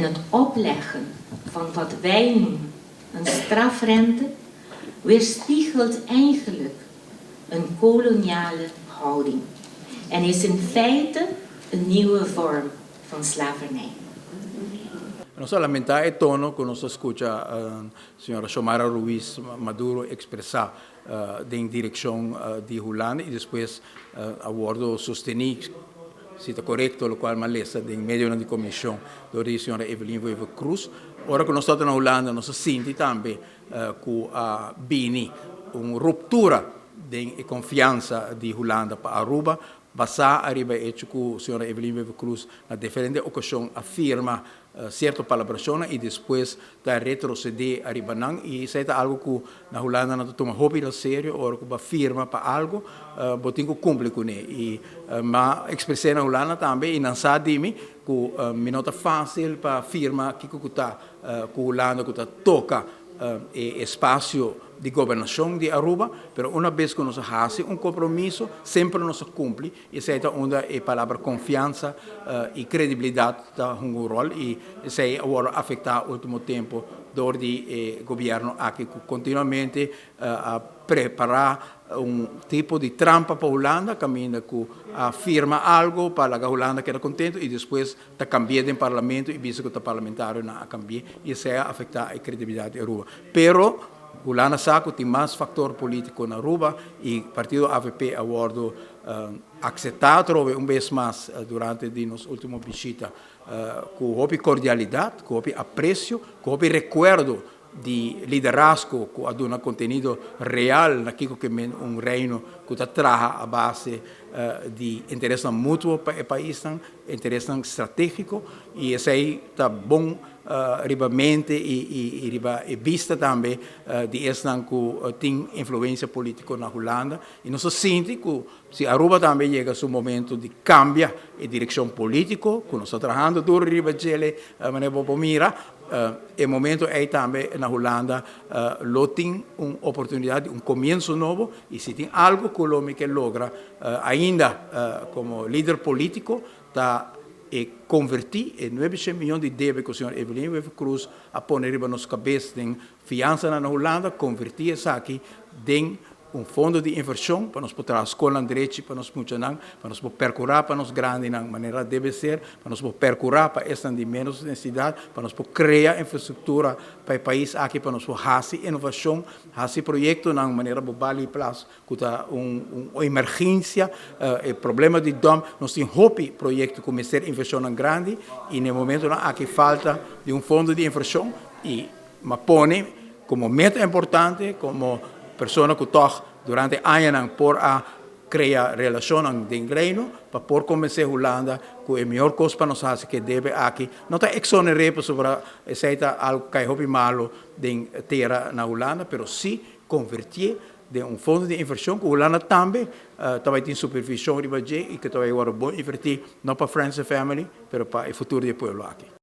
het opleggen van wat wij noemen een strafrente weerspiegelt eigenlijk een koloniale houding en is in feite een nieuwe vorm van slavernij. No solamente è tono quando si ascolta signora Xiomara Ruiz Maduro expressar in direzione di Holanda e depois a bordo sostenere, se è corretto, lo quale malessa in medio di commissione dove signora Evelyn Wever Cruz. Ora che noi stiamo in Holanda, noi sentiamo anche che bini una ruptura di confianza di Holanda per Aruba. Basta arriba hecho que a senhora Evelyn Wever Cruz na diferente ocasião afirma certa colaboração e depois da retroceder arriba não e isso é algo que na Holanda não toma hobby a sério ou que afirma para algo botinho cumpre com ele e mas expressei na Holanda também e não sabe me que minota fácil para afirmar que está que Holanda que está toca espaço de governação de Aruba, mas uma vez que nós fazemos um compromisso, sempre nós cumprimos, e essa é onde a palavra confiança e credibilidade tem um rol, e isso é agora afetar o último tempo do governo aqui continuamente a preparar tipo de trampa para a Holanda, caminha que afirma algo para a Holanda que era contente e depois está cambiando em parlamento e visto que está parlamentário não cambia e isso é afetar a credibilidade de Aruba. Pero Holanda sabe que tem mais fator político na Aruba e o partido AVP aguardo aceitar vez mais durante a nossa última visita com houve cordialidade, com houve apreço, com houve recuerdo de liderazgo que aduna conteúdo real naquilo que é reino que trabalha a base de interesse mútuo para o país, interesse estratégico e isso aí está bom ribamente e vista também de esta que tem influência política na Holanda e nós sentimos que se Aruba também chega a seu momento de cambiar a direção política que nós estamos trabalhando duro riba dele maneira Bobomira o momento é também na Holanda tem uma oportunidade um começo novo e se tem algo que o homem que logra ainda como líder político está e convertir 900 milhões de débito que o senhor Evelyn Wever Cruz a pôr riba nos cabeças de fiança na Holanda, convertir isso aqui em fundo de inversão para nós poder a escola em direito, para nós funcionar, para nós poder percurar para nós grande na maneira deve ser, para nós poder percurar para esta de menos necessidade, para nós poder criar infraestrutura para o país aqui, para nós poder fazer inovação, fazer projeto na maneira global e plazo, que está uma emergência, o problema de dom, nós temos hobby projeto começar a inversão grande e no momento aqui falta de fundo de inversão e mas põe como meta importante, como pessoa que toca durante anos por a criar relação de reino para por começar a Holanda com a melhor coisa para nós fazer que deve aqui não está exonerado sobre essa algo que é malo de terra na Holanda, mas sim convertir de fundo de inversão que a Holanda também tem supervisão de budget e que também agora bom invertir não para Friends and Family, mas para o futuro do povo aqui.